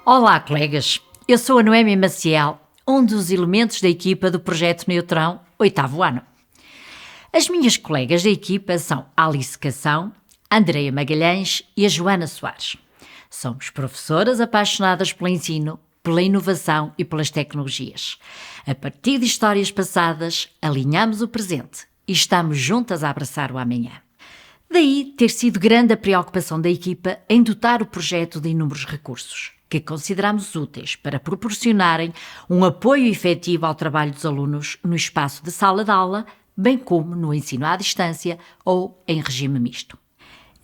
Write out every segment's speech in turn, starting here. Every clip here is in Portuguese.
Olá, colegas. Eu sou a Noémia Maciel, um dos elementos da equipa do Projeto Neutrão, 8º ano. As minhas colegas da equipa são a Alice Cação, a Andreia Magalhães e a Joana Soares. Somos professoras apaixonadas pelo ensino, pela inovação e pelas tecnologias. A partir de histórias passadas, alinhamos o presente e estamos juntas a abraçar o amanhã. Daí ter sido grande a preocupação da equipa em dotar o projeto de inúmeros recursos, que consideramos úteis para proporcionarem um apoio efetivo ao trabalho dos alunos no espaço de sala de aula, bem como no ensino à distância ou em regime misto.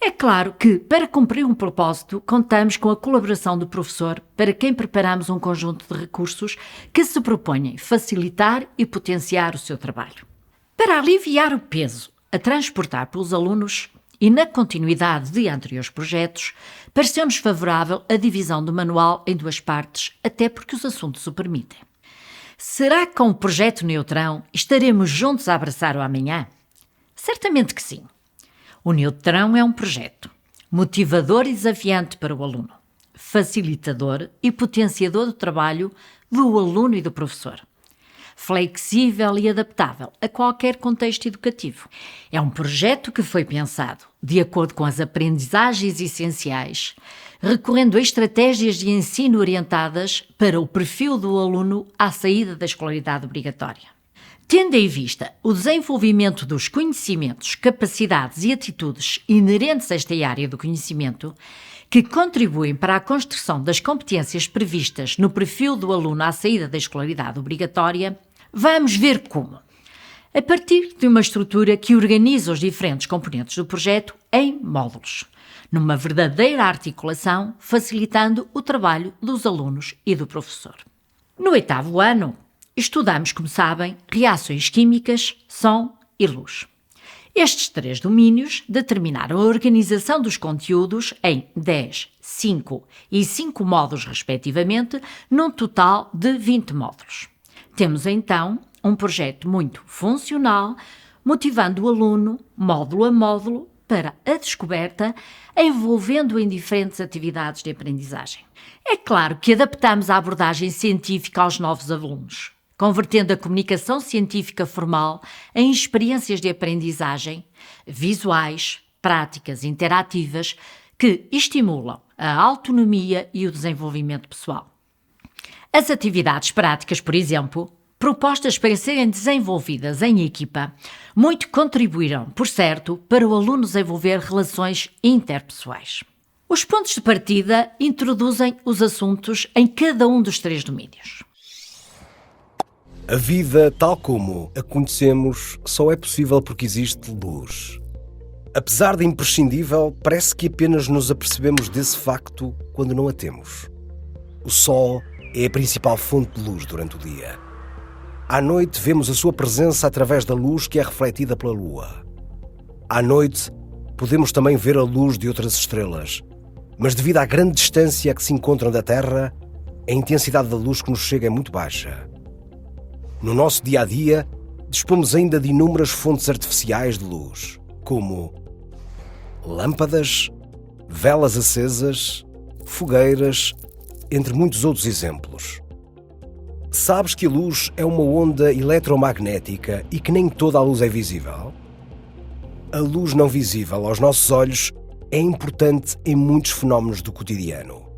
É claro que, para cumprir um propósito, contamos com a colaboração do professor, para quem preparamos um conjunto de recursos que se propõem facilitar e potenciar o seu trabalho. Para aliviar o peso a transportar pelos alunos e na continuidade de anteriores projetos, pareceu-nos favorável a divisão do manual em duas partes, até porque os assuntos o permitem. Será que com o Projeto Neutrão estaremos juntos a abraçar o amanhã? Certamente que sim. O Neutrão é um projeto motivador e desafiante para o aluno, facilitador e potenciador do trabalho do aluno e do professor, flexível e adaptável a qualquer contexto educativo. É um projeto que foi pensado de acordo com as aprendizagens essenciais, recorrendo a estratégias de ensino orientadas para o perfil do aluno à saída da escolaridade obrigatória. Tendo em vista o desenvolvimento dos conhecimentos, capacidades e atitudes inerentes a esta área do conhecimento, que contribuem para a construção das competências previstas no perfil do aluno à saída da escolaridade obrigatória, vamos ver como. A partir de uma estrutura que organiza os diferentes componentes do projeto em módulos, numa verdadeira articulação, facilitando o trabalho dos alunos e do professor. No 8º ano, estudamos, como sabem, reações químicas, som e luz. Estes 3 domínios determinaram a organização dos conteúdos em 10, 5 e 5 módulos respectivamente, num total de 20 módulos. Temos então um projeto muito funcional, motivando o aluno, módulo a módulo, para a descoberta, envolvendo-o em diferentes atividades de aprendizagem. É claro que adaptamos a abordagem científica aos novos alunos, convertendo a comunicação científica formal em experiências de aprendizagem visuais, práticas, interativas, que estimulam a autonomia e o desenvolvimento pessoal. As atividades práticas, por exemplo, propostas para serem desenvolvidas em equipa, muito contribuirão, por certo, para o aluno desenvolver relações interpessoais. Os pontos de partida introduzem os assuntos em cada um dos 3 domínios. A vida, tal como a conhecemos, só é possível porque existe luz. Apesar de imprescindível, parece que apenas nos apercebemos desse facto quando não a temos. O sol é a principal fonte de luz durante o dia. À noite vemos a sua presença através da luz que é refletida pela lua. À noite podemos também ver a luz de outras estrelas, mas devido à grande distância a que se encontram da Terra, a intensidade da luz que nos chega é muito baixa. No nosso dia-a-dia, dispomos ainda de inúmeras fontes artificiais de luz, como lâmpadas, velas acesas, fogueiras, entre muitos outros exemplos. Sabes que a luz é uma onda eletromagnética e que nem toda a luz é visível? A luz não visível aos nossos olhos é importante em muitos fenómenos do cotidiano.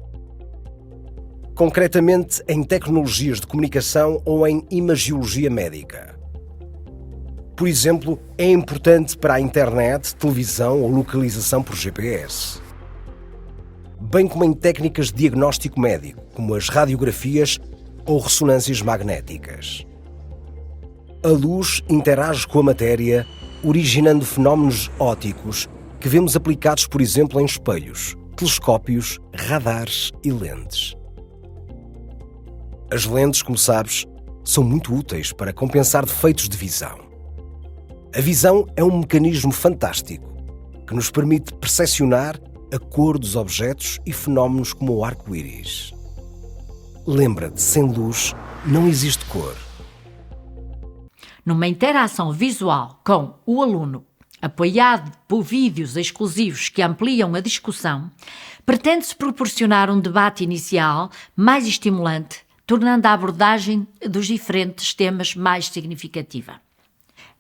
Concretamente em tecnologias de comunicação ou em imagiologia médica. Por exemplo, é importante para a internet, televisão ou localização por GPS. Bem como em técnicas de diagnóstico médico, como as radiografias ou ressonâncias magnéticas. A luz interage com a matéria, originando fenómenos ópticos que vemos aplicados, por exemplo, em espelhos, telescópios, radares e lentes. As lentes, como sabes, são muito úteis para compensar defeitos de visão. A visão é um mecanismo fantástico que nos permite percepcionar a cor dos objetos e fenómenos como o arco-íris. Lembra-te, sem luz não existe cor. Numa interação visual com o aluno apoiado por vídeos exclusivos que ampliam a discussão, pretende-se proporcionar um debate inicial mais estimulante, tornando a abordagem dos diferentes temas mais significativa.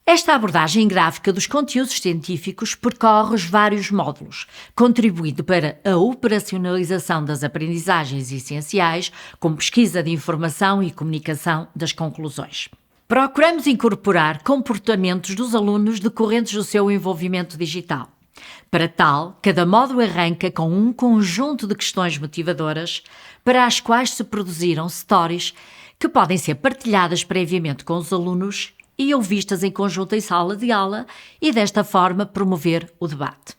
Esta abordagem gráfica dos conteúdos científicos percorre os vários módulos, contribuindo para a operacionalização das aprendizagens essenciais, como pesquisa de informação e comunicação das conclusões. Procuramos incorporar comportamentos dos alunos decorrentes do seu envolvimento digital. Para tal, cada módulo arranca com um conjunto de questões motivadoras para as quais se produziram stories que podem ser partilhadas previamente com os alunos e ou vistas em conjunto em sala de aula e desta forma promover o debate.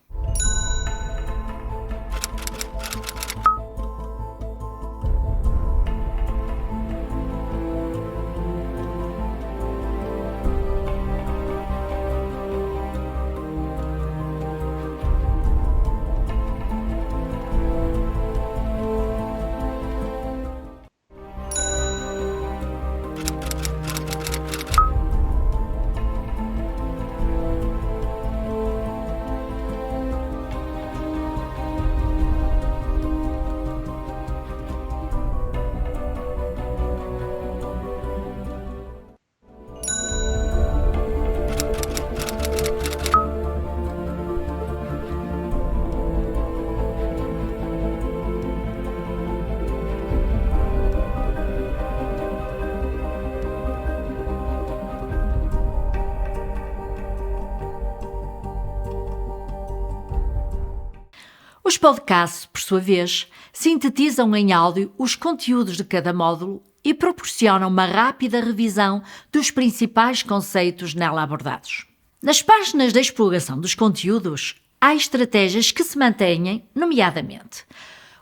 Os podcasts, por sua vez, sintetizam em áudio os conteúdos de cada módulo e proporcionam uma rápida revisão dos principais conceitos nela abordados. Nas páginas da exploração dos conteúdos, há estratégias que se mantêm, nomeadamente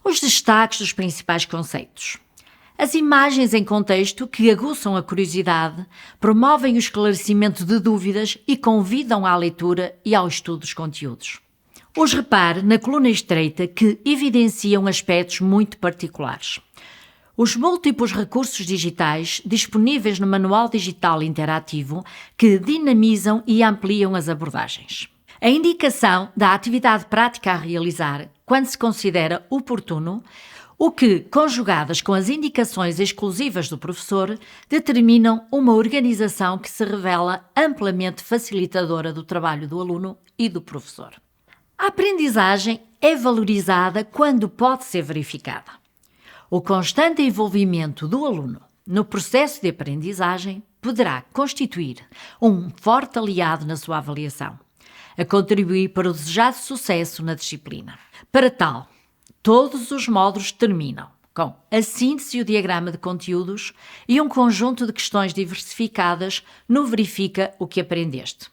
os destaques dos principais conceitos, as imagens em contexto que aguçam a curiosidade, promovem o esclarecimento de dúvidas e convidam à leitura e ao estudo dos conteúdos. Os repare na coluna estreita que evidenciam aspectos muito particulares. Os múltiplos recursos digitais disponíveis no Manual Digital Interativo que dinamizam e ampliam as abordagens. A indicação da atividade prática a realizar quando se considera oportuno, o que, conjugadas com as indicações exclusivas do professor, determinam uma organização que se revela amplamente facilitadora do trabalho do aluno e do professor. A aprendizagem é valorizada quando pode ser verificada. O constante envolvimento do aluno no processo de aprendizagem poderá constituir um forte aliado na sua avaliação, a contribuir para o desejado sucesso na disciplina. Para tal, todos os módulos terminam com a síntese e o diagrama de conteúdos e um conjunto de questões diversificadas no Verifica o que aprendeste,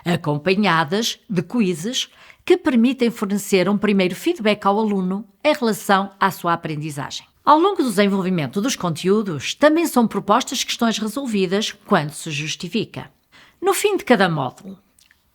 acompanhadas de quizzes que permitem fornecer um primeiro feedback ao aluno em relação à sua aprendizagem. Ao longo do desenvolvimento dos conteúdos, também são propostas questões resolvidas quando se justifica. No fim de cada módulo,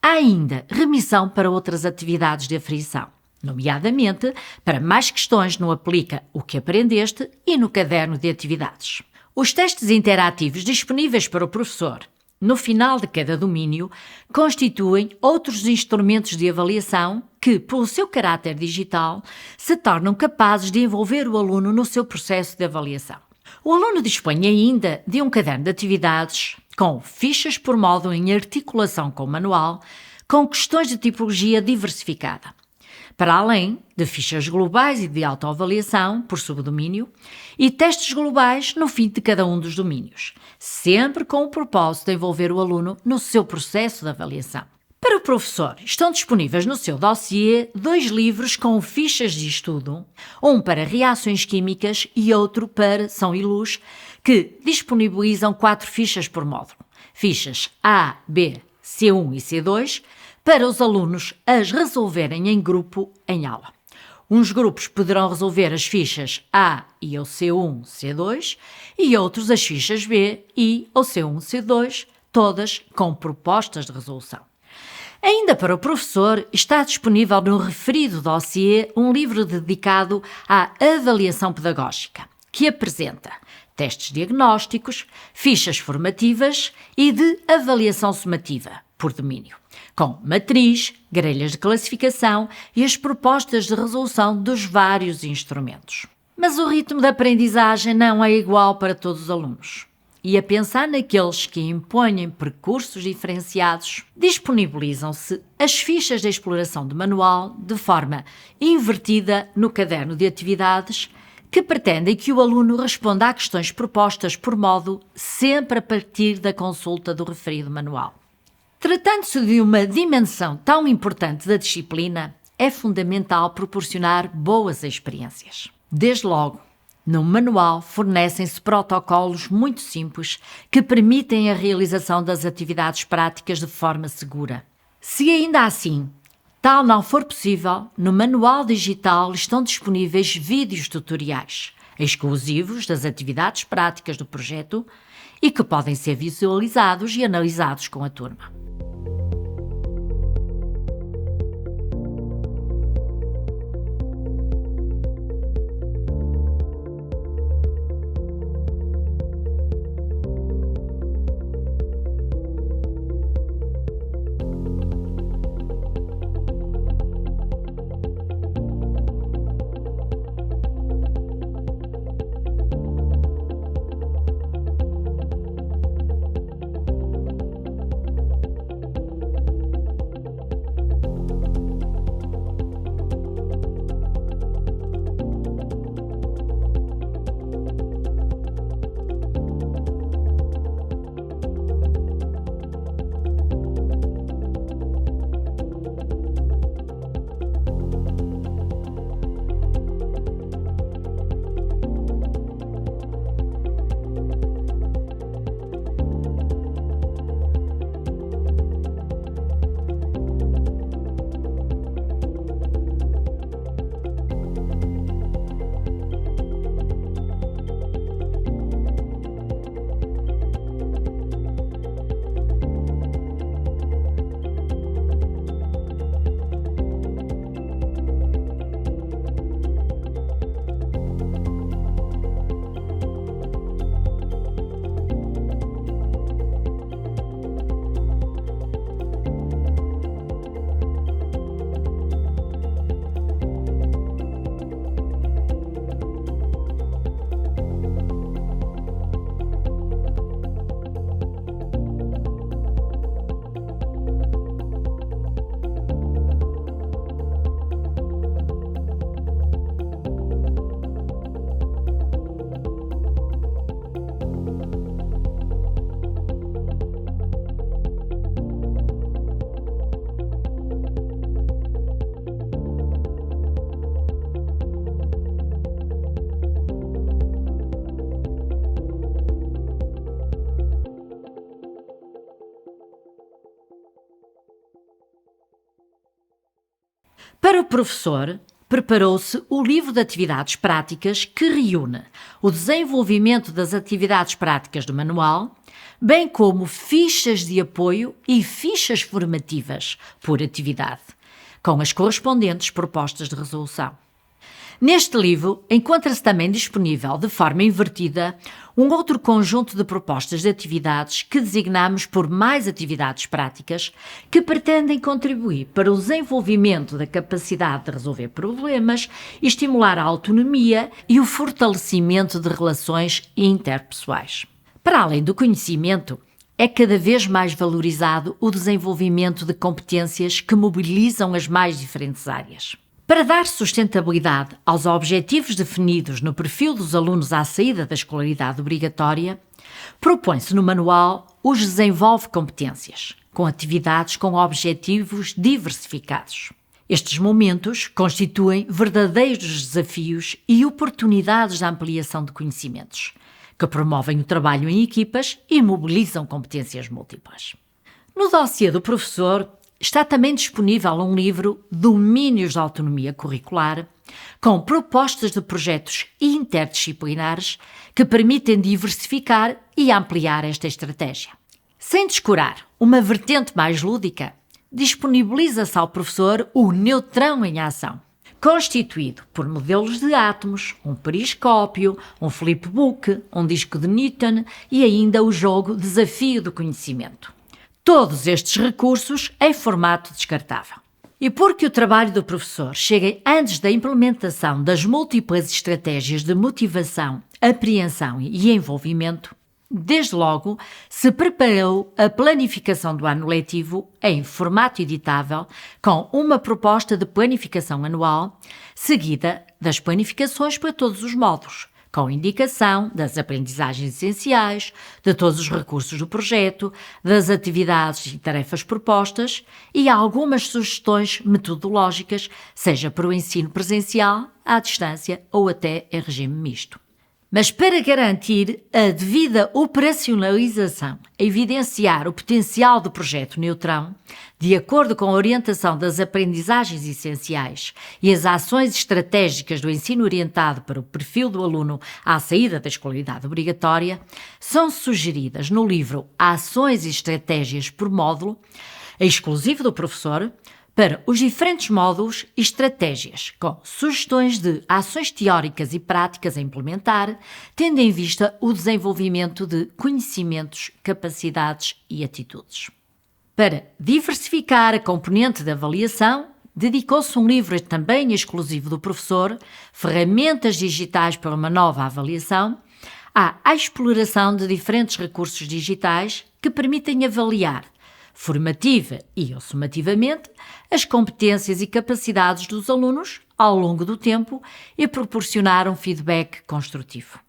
há ainda remissão para outras atividades de aferição, nomeadamente para mais questões no Aplica o que aprendeste e no caderno de atividades. Os testes interativos disponíveis para o professor no final de cada domínio, constituem outros instrumentos de avaliação que, pelo seu caráter digital, se tornam capazes de envolver o aluno no seu processo de avaliação. O aluno dispõe ainda de um caderno de atividades com fichas por módulo em articulação com o manual, com questões de tipologia diversificada, para além de fichas globais e de autoavaliação por subdomínio e testes globais no fim de cada um dos domínios, sempre com o propósito de envolver o aluno no seu processo de avaliação. Para o professor, estão disponíveis no seu dossiê 2 livros com fichas de estudo, um para reações químicas e outro para São e Luz, que disponibilizam 4 fichas por módulo, fichas A, B, C1 e C2, para os alunos as resolverem em grupo em aula. Uns grupos poderão resolver as fichas A e o C1, C2 e outros as fichas B e o C1, C2, todas com propostas de resolução. Ainda para o professor, está disponível no referido dossiê um livro dedicado à avaliação pedagógica, que apresenta testes diagnósticos, fichas formativas e de avaliação sumativa, por domínio, com matriz, grelhas de classificação e as propostas de resolução dos vários instrumentos. Mas o ritmo da aprendizagem não é igual para todos os alunos. E a pensar naqueles que impõem percursos diferenciados, disponibilizam-se as fichas de exploração do manual de forma invertida no caderno de atividades, que pretendem que o aluno responda a questões propostas por modo sempre a partir da consulta do referido manual. Tratando-se de uma dimensão tão importante da disciplina, é fundamental proporcionar boas experiências. Desde logo, no manual fornecem-se protocolos muito simples que permitem a realização das atividades práticas de forma segura. Se ainda assim tal não for possível, no manual digital estão disponíveis vídeos tutoriais exclusivos das atividades práticas do projeto e que podem ser visualizados e analisados com a turma. Para o professor, preparou-se o livro de atividades práticas que reúne o desenvolvimento das atividades práticas do manual, bem como fichas de apoio e fichas formativas por atividade, com as correspondentes propostas de resolução. Neste livro encontra-se também disponível de forma invertida um outro conjunto de propostas de atividades que designamos por mais atividades práticas que pretendem contribuir para o desenvolvimento da capacidade de resolver problemas, estimular a autonomia e o fortalecimento de relações interpessoais. Para além do conhecimento, é cada vez mais valorizado o desenvolvimento de competências que mobilizam as mais diferentes áreas. Para dar sustentabilidade aos objetivos definidos no perfil dos alunos à saída da escolaridade obrigatória, propõe-se no manual os desenvolve competências, com atividades com objetivos diversificados. Estes momentos constituem verdadeiros desafios e oportunidades de ampliação de conhecimentos, que promovem o trabalho em equipas e mobilizam competências múltiplas. No dossiê do professor, está também disponível um livro Domínios da Autonomia Curricular, com propostas de projetos interdisciplinares que permitem diversificar e ampliar esta estratégia. Sem descurar uma vertente mais lúdica, disponibiliza-se ao professor o Neutrão em Ação, constituído por modelos de átomos, um periscópio, um flipbook, um disco de Newton e ainda o jogo Desafio do Conhecimento. Todos estes recursos em formato descartável. E porque o trabalho do professor chega antes da implementação das múltiplas estratégias de motivação, apreensão e envolvimento, desde logo se preparou a planificação do ano letivo em formato editável, com uma proposta de planificação anual, seguida das planificações para todos os módulos, com indicação das aprendizagens essenciais, de todos os recursos do projeto, das atividades e tarefas propostas e algumas sugestões metodológicas, seja para o ensino presencial, à distância ou até em regime misto. Mas para garantir a devida operacionalização, a evidenciar o potencial do projeto Neutrão, de acordo com a orientação das aprendizagens essenciais e as ações estratégicas do ensino orientado para o perfil do aluno à saída da escolaridade obrigatória, são sugeridas no livro Ações e Estratégias por Módulo, exclusivo do professor, para os diferentes módulos e estratégias, com sugestões de ações teóricas e práticas a implementar, tendo em vista o desenvolvimento de conhecimentos, capacidades e atitudes. Para diversificar a componente de avaliação, dedicou-se um livro também exclusivo do professor, Ferramentas Digitais para uma Nova Avaliação, à exploração de diferentes recursos digitais que permitem avaliar formativa e ou sumativamente, as competências e capacidades dos alunos ao longo do tempo e proporcionar um feedback construtivo.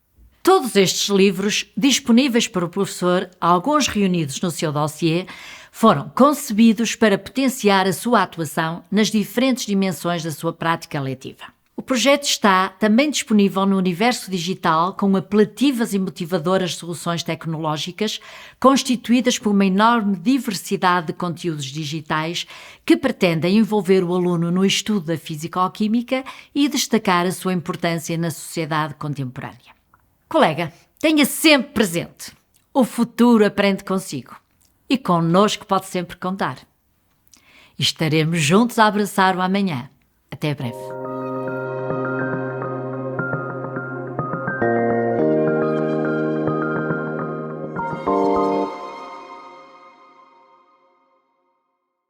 Todos estes livros, disponíveis para o professor, alguns reunidos no seu dossiê, foram concebidos para potenciar a sua atuação nas diferentes dimensões da sua prática letiva. O projeto está também disponível no universo digital com apelativas e motivadoras soluções tecnológicas constituídas por uma enorme diversidade de conteúdos digitais que pretendem envolver o aluno no estudo da físico-química e destacar a sua importância na sociedade contemporânea. Colega, tenha sempre presente: o futuro aprende consigo e connosco pode sempre contar. Estaremos juntos a abraçar o amanhã. Até breve.